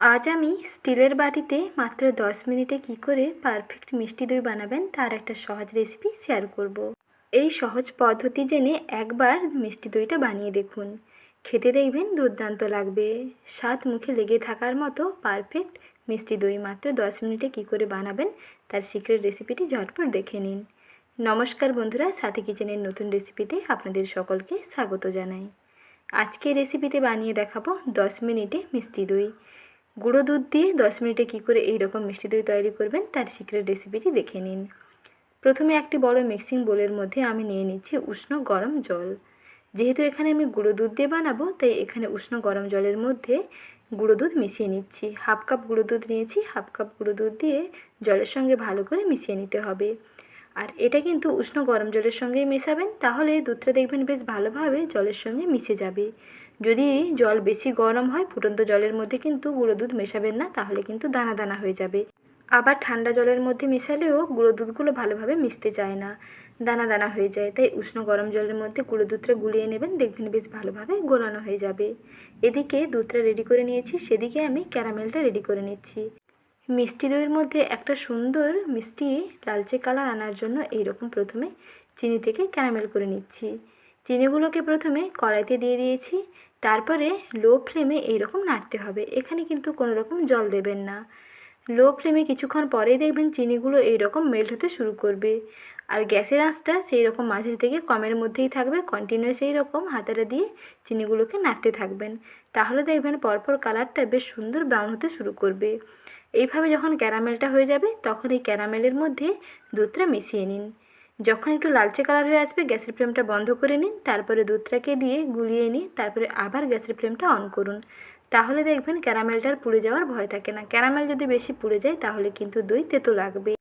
আজ আমি স্টিলের বাটিতে মাত্র 10 মিনিটে কি করে পারফেক্ট মিষ্টি দই বানাবেন তার একটা সহজ রেসিপি শেয়ার করব। এই সহজ পদ্ধতি জেনে একবার মিষ্টি দইটা বানিয়ে দেখুন। খেতে দেখবেন দুর্দান্ত লাগবে। স্বাদ মুখে লেগে থাকার মতো পারফেক্ট মিষ্টি দই মাত্র 10 মিনিটে কি করে বানাবেন তার সিক্রেট রেসিপিটি ঝটপট দেখে নিন। নমস্কার বন্ধুরা, সাথী কিচেনের নতুন রেসিপিতে আপনাদের সকলকে স্বাগত জানাই। আজকে রেসিপিতে বানিয়ে দেখাবো 10 মিনিটে মিষ্টি দই। গুঁড়ো দুধ দিয়ে 10 মিনিটে কী করে এই রকম মিষ্টি দই তৈরি করবেন তার সিক্রেট রেসিপিটি দেখে নিন। প্রথমে একটি বড় মিক্সিং বোলের মধ্যে আমি নিয়ে নিচ্ছি উষ্ণ গরম জল। যেহেতু এখানে আমি গুঁড়ো দুধ দিয়ে বানাবো, তাই এখানে উষ্ণ গরম জলের মধ্যে গুঁড়ো দুধ মিশিয়ে নিচ্ছি। হাফ কাপ গুঁড়ো দুধ নিয়েছি। হাফ কাপ গুঁড়ো দুধ দিয়ে জলের সঙ্গে ভালো করে মিশিয়ে নিতে হবে। আর এটা কিন্তু উষ্ণ গরম জলের সঙ্গেই মেশাবেন, তাহলে দুধটা দেখবেন বেশ ভালোভাবে জলের সঙ্গে মিশে যাবে। যদি জল বেশি গরম হয়, ফুটন্ত জলের মধ্যে কিন্তু গুঁড়ো দুধ মেশাবেন না, তাহলে কিন্তু দানা দানা হয়ে যাবে। আবার ঠান্ডা জলের মধ্যে মেশালেও গুঁড়ো দুধগুলো ভালোভাবে মিশতে চায় না, দানা দানা হয়ে যায়। তাই উষ্ণ গরম জলের মধ্যে গুঁড়ো দুধটা গুলিয়ে নেবেন, দেখবেন বেশ ভালোভাবে গোলানো হয়ে যাবে। এদিকে দুধটা রেডি করে নিয়েছি, সেদিকে আমি ক্যারামেলটা রেডি করে নিচ্ছি। মিষ্টি দইয়ের মধ্যে একটা সুন্দর মিষ্টি লালচে কালার আনার জন্য এইরকম প্রথমে চিনি থেকে ক্যারামেল করে নিচ্ছি। চিনিগুলোকে প্রথমে কড়াইতে দিয়ে দিয়েছি, তারপরে লো ফ্লেমে এইরকম নাড়তে হবে। এখানে কিন্তু কোনো রকম জল দেবেন না। লো ফ্লেমে কিছুক্ষণ পরেই দেখবেন চিনিগুলো এইরকম মেল্ট হতে শুরু করবে। আর গ্যাসের আঁচটা সেই রকম মাঝারি থেকে কমের মধ্যেই থাকবে। কন্টিনিউয়াস এই রকম হাতাটা দিয়ে চিনিগুলোকে নাড়তে থাকবেন, তাহলে দেখবেন পরপর কালারটা বেশ সুন্দর ব্রাউন হতে শুরু করবে। এইভাবে যখন ক্যারামেলটা হয়ে যাবে, তখন এই ক্যারামেলের মধ্যে দুধটা মিশিয়ে নিন। যখন একটু লালচে কালার হয়ে আসবে, গ্যাসের ফ্লেমটা বন্ধ করে নিন। তারপরে দুধটাকে দিয়ে গুলিয়ে নিন, তারপরে আবার গ্যাসের ফ্লেমটা অন করুন। তাহলে দেখবেন ক্যারামেলটার পুড়ে যাওয়ার ভয় থাকে না। ক্যারামেল যদি বেশি পুড়ে যায়, তাহলে কিন্তু দই তেতো লাগবে।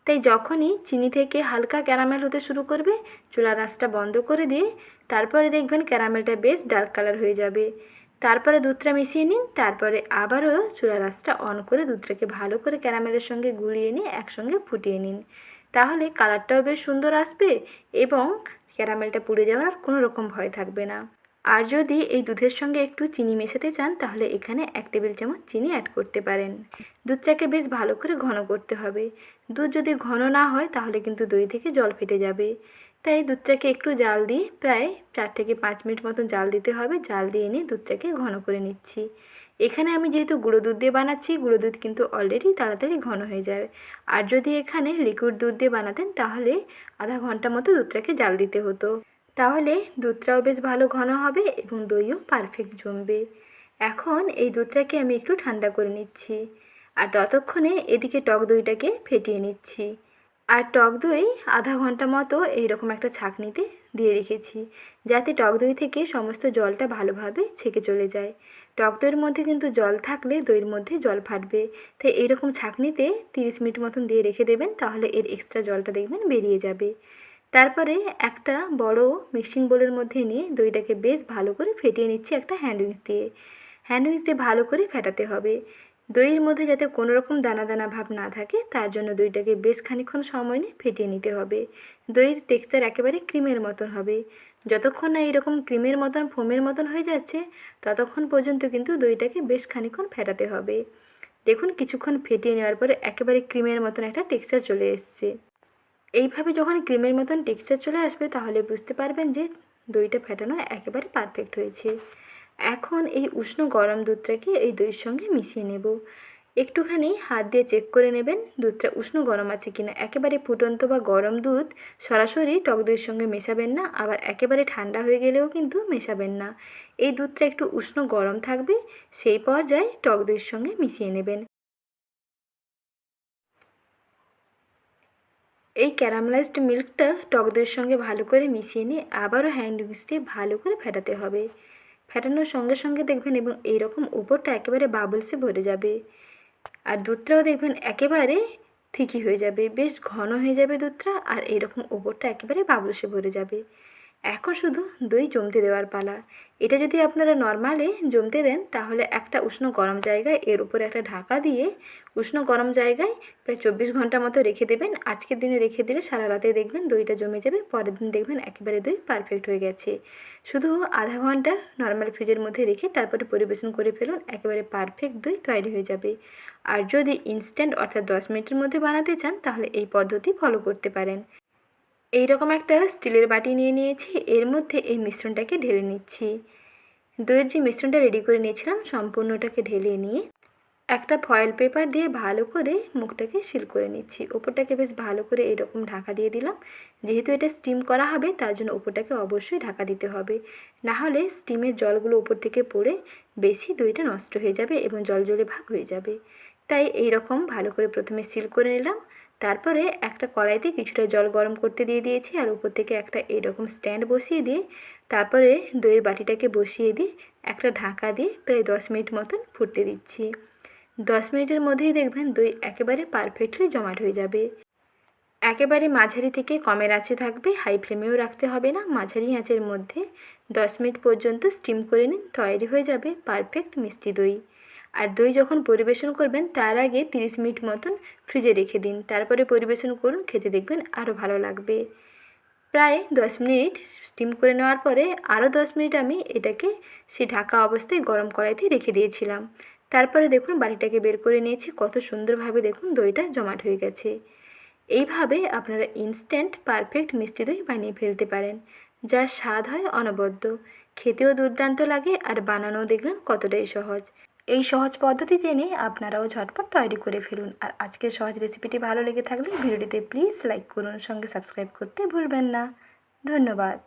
তাই যখনই চিনি থেকে হালকা ক্যারামেল হতে শুরু করবে, চুলার আঁচটা বন্ধ করে দিয়ে তারপরে দেখবেন ক্যারামেলটা বেশ ডার্ক কালার হয়ে যাবে। তারপরে দুধটা মিশিয়ে নিন, তারপরে আবারও চুলার আঁচটা অন করে দুধটাকে ভালো করে ক্যারামেলের সঙ্গে গুলিয়ে নিয়ে একসঙ্গে ফুটিয়ে নিন। তাহলে কালারটাও বেশ সুন্দর আসবে এবং ক্যারামেলটা পুড়ে যাওয়ার কোনো রকম ভয় থাকবে না। আর যদি এই দুধের সঙ্গে একটু চিনি মেশাতে চান, তাহলে এখানে 1 টেবিল চামচ চিনি অ্যাড করতে পারেন। দুধটাকে বেশ ভালো করে ঘন করতে হবে। দুধ যদি ঘন না হয়, তাহলে কিন্তু দই থেকে জল ফেটে যাবে। তাই দুধটাকে একটু জাল দিয়ে প্রায় 4 থেকে 5 মিনিট মতন জাল দিতে হবে। জাল দিয়ে এনে দুধটাকে ঘন করে নিচ্ছি। এখানে আমি যেহেতু গুঁড়ো দুধ দিয়ে বানাচ্ছি, গুঁড়ো দুধ কিন্তু অলরেডি তাড়াতাড়ি ঘন হয়ে যাবে। আর যদি এখানে লিকুইড দুধ দিয়ে বানাতেন, তাহলে আধা ঘন্টা মতো দুধটাকে জাল দিতে হতো। তাহলে দুধটাও বেশ ভালো ঘন হবে এবং দইও পারফেক্ট জমবে। এখন এই দুধটাকে আমি একটু ঠান্ডা করে নিচ্ছি। আর ততক্ষণে এদিকে টক দইটাকে ফেটিয়ে নিচ্ছি। আর টক দই আধা ঘন্টা মতো এইরকম একটা ছাঁকনিতে দিয়ে রেখেছি, যাতে টক দই থেকে সমস্ত জলটা ভালোভাবে ছেঁকে চলে যায়। টক দইয়ের মধ্যে কিন্তু জল থাকলে দইয়ের মধ্যে জল ফাটবে। তাই এইরকম ছাঁকনিতে 30 মিনিট মতন দিয়ে রেখে দেবেন, তাহলে এর এক্সট্রা জলটা দেখবেন বেরিয়ে যাবে। তারপরে একটা বড় মিক্সিং বোলের মধ্যে নিয়ে দইটাকে বেশ ভালো করে ফেটিয়ে নিচ্ছি একটা হ্যান্ড উইক্স দিয়ে। হ্যান্ড উইক্স দিয়ে ভালো করে ফেটাতে হবে। দইয়ের মধ্যে যাতে কোনো রকম দানা দানা ভাব না থাকে, তার জন্য দইটাকে বেশ খানিকক্ষণ সময় নিয়ে ফেটিয়ে নিতে হবে। দইয়ের টেক্সচার একেবারে ক্রিমের মতন হবে। যতক্ষণ না এইরকম ক্রিমের মতন ফোমের মতন হয়ে যাচ্ছে, ততক্ষণ পর্যন্ত কিন্তু দইটাকে বেশ খানিকক্ষণ ফেটাতে হবে। দেখুন, কিছুক্ষণ ফেটিয়ে নেওয়ার পরে একেবারে ক্রিমের মতন একটা টেক্সচার চলে এসছে। এইভাবে যখন ক্রিমের মতন টেক্সচার চলে আসবে, তাহলে বুঝতে পারবেন যে দইটা ফেটানো একেবারে পারফেক্ট হয়েছে। এখন এই উষ্ণ গরম দুধটাকে এই দইয়ের সঙ্গে মিশিয়ে নেব। একটুখানি হাত দিয়ে চেক করে নেবেন দুধটা উষ্ণ গরম আছে কিনা। একেবারে ফুটন্ত বা গরম দুধ সরাসরি টক দইয়ের সঙ্গে মেশাবেন না, আবার একেবারে ঠান্ডা হয়ে গেলেও কিন্তু মেশাবেন না। এই দুধটা একটু উষ্ণ গরম থাকবে, সেই পর্যায়ে টক দইয়ের সঙ্গে মিশিয়ে নেবেন। এই ক্যারামেলাইজড মিল্কটা টক দইয়ের সঙ্গে ভালো করে মিশিয়ে নিয়ে আবারও হ্যান্ড উইক্স দিয়ে ভালো করে ফেটাতে হবে। ফেটানোর সঙ্গে সঙ্গে দেখবেন এবং এইরকম উপরটা একেবারে বাবলসে ভরে যাবে। আর দুধটাও দেখবেন একেবারে থিকি হয়ে যাবে, বেশ ঘন হয়ে যাবে দুধটা। আর এইরকম উপরটা একেবারে বাবলসে ভরে যাবে। এখন শুধু দই জমতে দেওয়ার পালা। এটা যদি আপনারা নর্মালে জমতে দেন তাহলে একটা উষ্ণ গরম জায়গায় এর উপরে একটা ঢাকা দিয়ে উষ্ণ গরম জায়গায় প্রায় 24 ঘন্টা মতো রেখে দেবেন। আজকের দিনে রেখে দিলে সারা রাতে দেখবেন দইটা জমে যাবে, পরের দিন দেখবেন একেবারে দই পারফেক্ট হয়ে গেছে। শুধু আধা ঘন্টা নর্মাল ফ্রিজের মধ্যে রেখে তারপরে পরিবেশন করে ফেলুন, একেবারে পারফেক্ট দই তৈরি হয়ে যাবে। আর যদি ইনস্ট্যান্ট অর্থাৎ 10 মিনিটের মধ্যে বানাতে চান তাহলে এই পদ্ধতি ফলো করতে পারেন। এই রকম একটা স্টিলের বাটি নিয়ে নিয়েছি, এর মধ্যে এই মিশ্রণটাকে ঢেলে নিচ্ছি। দইয়ের যে মিশ্রণটা রেডি করে নিয়েছিলাম সম্পূর্ণটাকে ঢেলে নিয়ে একটা ফয়েল পেপার দিয়ে ভালো করে মুখটাকে সিল করে নিচ্ছি। ওপরটাকে বেশ ভালো করে এরকম ঢাকা দিয়ে দিলাম। যেহেতু এটা স্টিম করা হবে তার জন্য ওপরটাকে অবশ্যই ঢাকা দিতে হবে, না হলে স্টিমের জলগুলো ওপর থেকে পড়ে বেশি দইটা নষ্ট হয়ে যাবে এবং জলজলে ভাব হয়ে যাবে। তাই এই রকম ভালো করে প্রথমে সিল করে নিলাম। তারপরে একটা কড়াইতে কিছুটা জল গরম করতে দিয়ে দিয়েছি আর উপর থেকে একটা এরকম স্ট্যান্ড বসিয়ে দিয়ে তারপরে দইয়ের বাটিটাকে বসিয়ে দিয়ে একটা ঢাকা দিয়ে প্রায় 10 মিনিট মতন ফুটতে দিচ্ছি। 10 মিনিটের মধ্যেই দেখবেন দই একেবারে পারফেক্টলি জমাট হয়ে যাবে। একেবারে মাঝারি থেকে কমের আঁচে থাকবে, হাই ফ্লেমেও রাখতে হবে না, মাঝারি আঁচের মধ্যে 10 মিনিট পর্যন্ত স্টিম করে নিন, তৈরি হয়ে যাবে পারফেক্ট মিষ্টি দই। আর দই যখন পরিবেশন করবেন তার আগে 30 মিনিট মতন ফ্রিজে রেখে দিন, তারপরে পরিবেশন করুন, খেতে দেখবেন আরও ভালো লাগবে। প্রায় 10 মিনিট স্টিম করে নেওয়ার পরে আরও 10 মিনিট আমি এটাকে সে ঢাকা অবস্থায় গরম কড়াইতে রেখে দিয়েছিলাম। তারপরে দেখুন বাটিটাকে বের করে নিয়েছি, কত সুন্দরভাবে দেখুন দইটা জমাট হয়ে গেছে। এইভাবে আপনারা ইনস্ট্যান্ট পারফেক্ট মিষ্টি দই বানিয়ে ফেলতে পারেন, যার স্বাদ হয় অনবদ্য, খেতেও দুর্দান্ত লাগে আর বানানোও দেখবেন কতটাই সহজ। এই সহজ পদ্ধতি জেনে আপনারাও ঝটপট তৈরি করে ফেলুন। আর আজকের সহজ রেসিপিটি ভালো লেগে থাকলে ভিডিওটিতে প্লিজ লাইক করুন, সঙ্গে সাবস্ক্রাইব করতে ভুলবেন না। ধন্যবাদ।